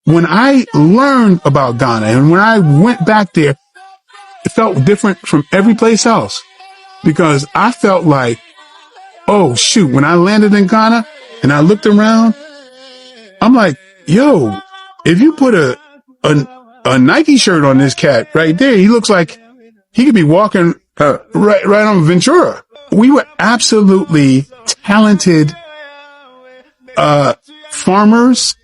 when I learned about Ghana and when I went back there, it felt different from every place else because I felt like, oh shoot, when I landed in Ghana and I looked around, I'm like, yo, if you put a Nike shirt on this cat right there, he looks like he could be walking right on Ventura. We were absolutely talented farmers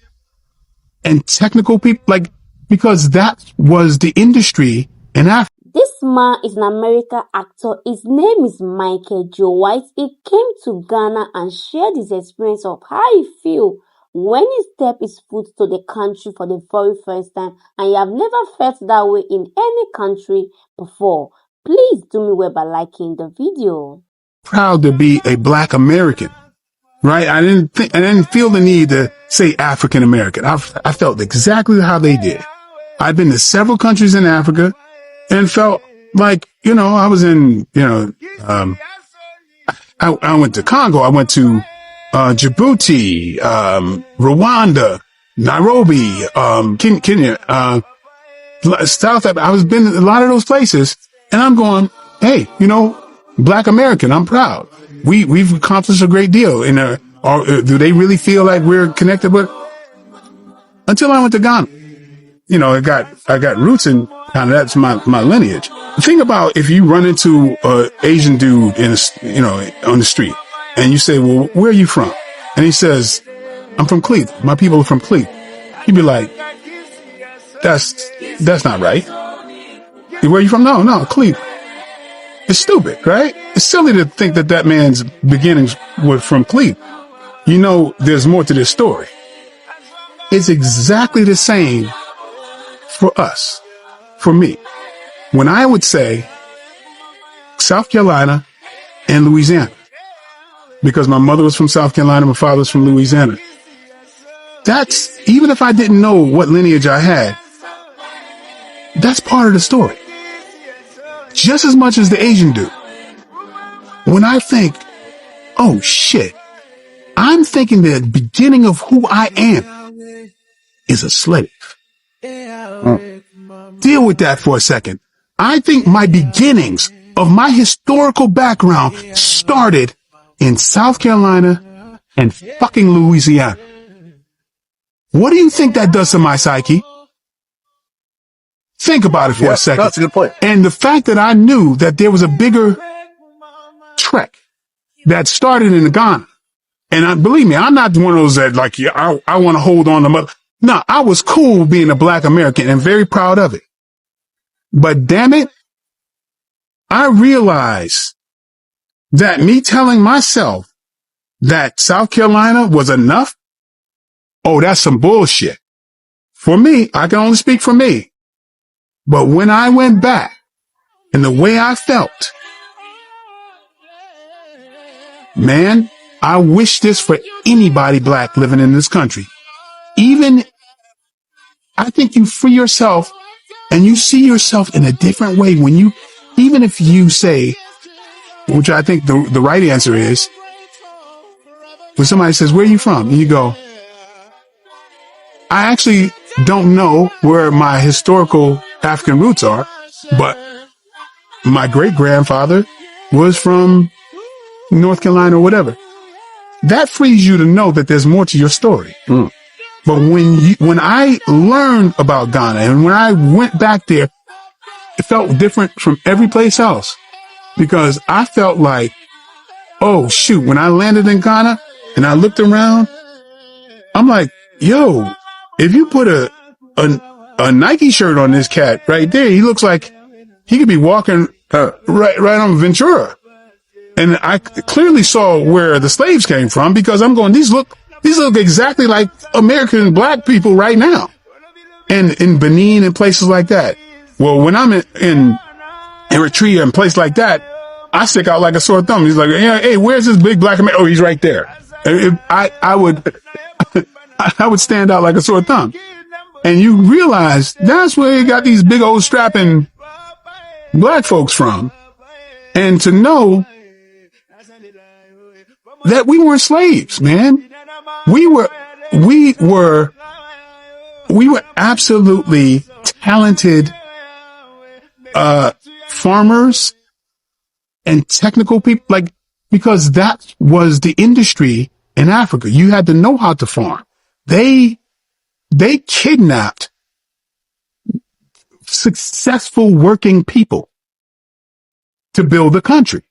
and technical people, like, because that was the industry in Africa. This man is an American actor. His name is Michael Joe White. He came to Ghana and shared his experience of how he feels when he stepped his foot to the country for the very first time, and you have never felt that way in any country before. Please do me well by liking the video. Proud to be a Black American, right? I didn't feel the need to say African American. I felt exactly how they did. I've been to several countries in Africa and felt like, I was in, I went to Congo. I went to Djibouti, Rwanda, Nairobi, Kenya, South Africa. I was been in a lot of those places, and I'm going, hey, Black American, I'm proud. We've accomplished a great deal. Do they really feel like we're connected with? Until I went to Ghana, I got roots in Ghana. That's my lineage. Think about if you run into a Asian dude on the street, and you say, well, where are you from? And he says, I'm from Cleveland. My people are from Cleveland. You'd be like, that's not right. Where are you from? No, Cleveland. It's stupid, right? It's silly to think that man's beginnings were from Cleveland. There's more to this story. It's exactly the same for us, for me. When I would say South Carolina and Louisiana, because my mother was from South Carolina, my father was from Louisiana. That's, even if I didn't know what lineage I had, that's part of the story. Just as much as the Asian do. When I think, oh shit, I'm thinking the beginning of who I am is a slave. Deal with that for a second. I think my beginnings of my historical background started in South Carolina and fucking Louisiana. What do you think that does to my psyche? Think about it for a second. That's a good point. And the fact that I knew that there was a bigger trek that started in Ghana. And believe me, I'm not one of those that like, I want to hold on to mother. No, I was cool being a Black American and very proud of it. But damn it, I realized that me telling myself that South Carolina was enough, oh, that's some bullshit. For me, I can only speak for me. But when I went back and the way I felt, man, I wish this for anybody Black living in this country. I think you free yourself and you see yourself in a different way when even if you say, which I think the right answer is, when somebody says, where are you from? And you go, I actually don't know where my historical African roots are, but my great grandfather was from North Carolina or whatever. That frees you to know that there's more to your story. But when I learned about Ghana and when I went back there, it felt different from every place else because I felt like, oh shoot, when I landed in Ghana and I looked around, I'm like, yo, if you put a Nike shirt on this cat right there, he looks like he could be walking right on Ventura. And I clearly saw where the slaves came from because I'm going, these look exactly like American Black people right now. And in Benin and places like that. Well, when I'm in Eritrea and places like that, I stick out like a sore thumb. He's like, hey, where's this big Black American? Oh, he's right there. I would stand out like a sore thumb. And you realize that's where you got these big old strapping Black folks from. And to know that we weren't slaves, man. We were we were absolutely talented farmers and technical people, like, because that was the industry in Africa. You had to know how to farm. They kidnapped successful working people to build the country.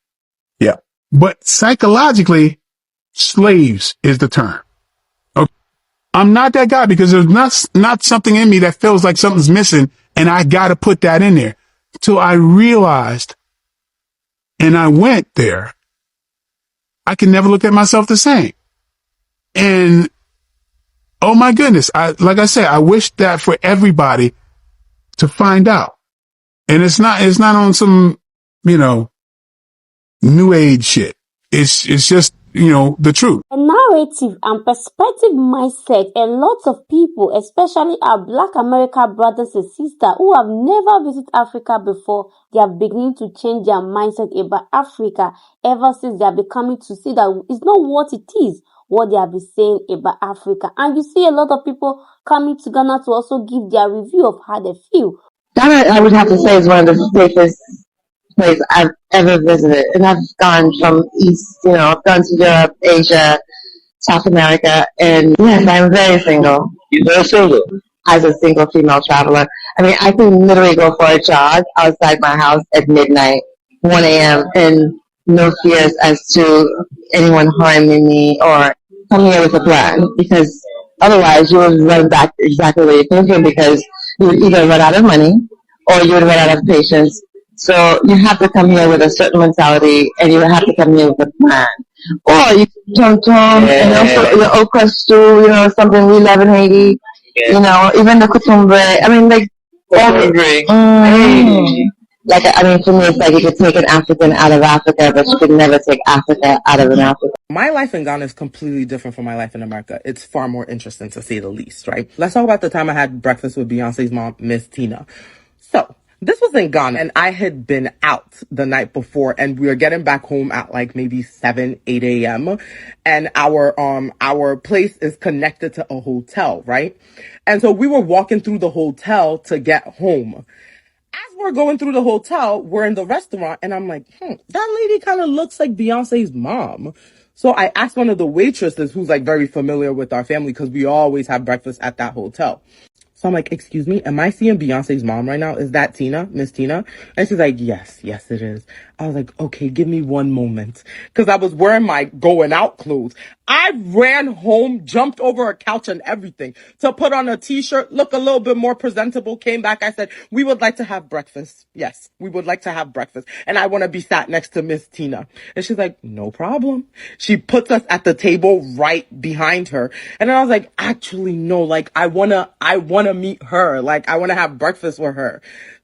Yeah. But psychologically, slaves is the term. Okay. I'm not that guy because there's not something in me that feels like something's missing, and I got to put that in there. Till I realized, and I went there, I can never look at myself the same. And oh my goodness, like I said, I wish that for everybody to find out. And it's not on some, new age shit. It's just, the truth. A narrative and perspective mindset, a lot of people, especially our Black American brothers and sisters who have never visited Africa before, they are beginning to change their mindset about Africa ever since they are becoming to see that it's not what it is, what they have been saying about Africa. And you see a lot of people coming to Ghana to also give their review of how they feel. Ghana, I would have to say, is one of the safest places I've ever visited. And I've gone from I've gone to Europe, Asia, South America, and yes, I'm very single. You're very single? As a single female traveler. I mean, I can literally go for a jog outside my house at midnight, 1 a.m., and no fears as to anyone harming me or coming here with a plan, because otherwise you would run back exactly where you came from, because you would either run out of money or you would run out of patience. So you have to come here with a certain mentality, and you have to come here with a plan. Or you tom and also your okra stew, something we love in Haiti. Even the kutumbre. I mean, like for me, it's like you could take an African out of Africa, but you could never take Africa out of an African. My life in Ghana is completely different from my life in America. It's far more interesting, to say the least, right? Let's talk about the time I had breakfast with Beyonce's mom, Miss Tina. So, this was in Ghana, and I had been out the night before, and we were getting back home at like maybe 7, 8 a.m. And our place is connected to a hotel, right? And so we were walking through the hotel to get home. As we're going through the hotel, we're in the restaurant, and I'm like, that lady kind of looks like Beyonce's mom. So I asked one of the waitresses, who's like very familiar with our family, because we always have breakfast at that hotel. So I'm like, excuse me, am I seeing Beyonce's mom right now? Is that Tina, Miss Tina? And she's like, yes, it is. I was like, okay, give me one moment. Because I was wearing my going out clothes. I ran home, jumped over a couch and everything to put on a t-shirt, look a little bit more presentable, came back. I said, we would like to have breakfast. Yes, we would like to have breakfast. And I want to be sat next to Miss Tina. And she's like, no problem. She puts us at the table right behind her. And then I was like, actually, no, like, I want to meet her. Like, I want to have breakfast with her.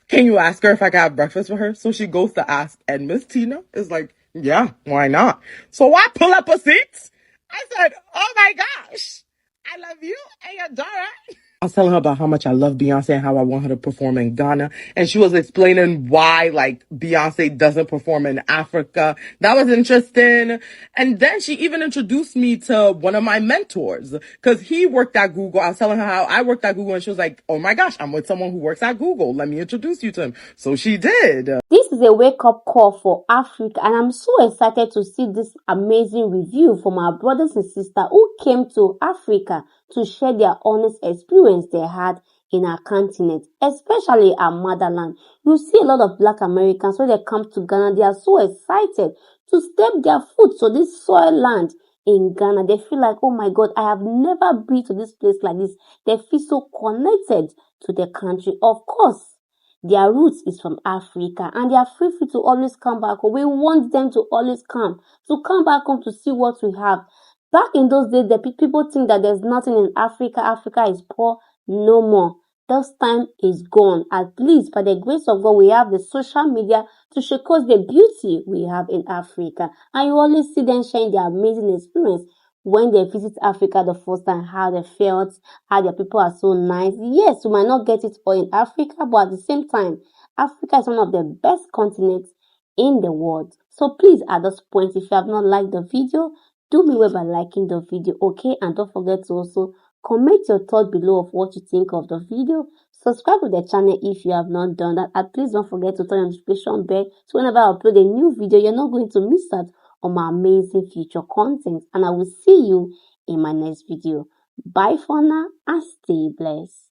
Can you ask her if I can have breakfast with her? So she goes to ask, and Miss Tina is like, yeah, why not? So I pull up a seat. I said, oh my gosh, I love you and your daughter. I was telling her about how much I love Beyonce and how I want her to perform in Ghana. And she was explaining why, like, Beyonce doesn't perform in Africa. That was interesting. And then she even introduced me to one of my mentors, because he worked at Google. I was telling her how I worked at Google, and she was like, oh my gosh, I'm with someone who works at Google. Let me introduce you to him. So she did. This is a wake-up call for Africa, and I'm so excited to see this amazing review from our brothers and sisters who came to Africa to share their honest experience they had in our continent, especially our motherland. You see a lot of Black Americans, when they come to Ghana, they are so excited to step their foot to this soil land in Ghana. They feel like, oh my God, I have never been to this place like this. They feel so connected to the country. Of course, their roots is from Africa, and they are free to always come back home. We want them to always come back home to see what we have. Back in those days, the people think that there's nothing in Africa. Africa is poor. No more. This time is gone. At least by the grace of God, we have the social media to showcase the beauty we have in Africa. And you always see them sharing their amazing experience when they visit Africa the first time, how they felt, how their people are so nice. Yes, we might not get it all in Africa, but at the same time, Africa is one of the best continents in the world. So please, at this point, if you have not liked the video, do me well by liking the video, okay? And don't forget to also Comment your thought below of what you think of the video. Subscribe to the channel if you have not done that, and please don't forget to turn on the notification bell so whenever I upload a new video, you're not going to miss out on my amazing future content. And I will see you in my next video. Bye for now and stay blessed.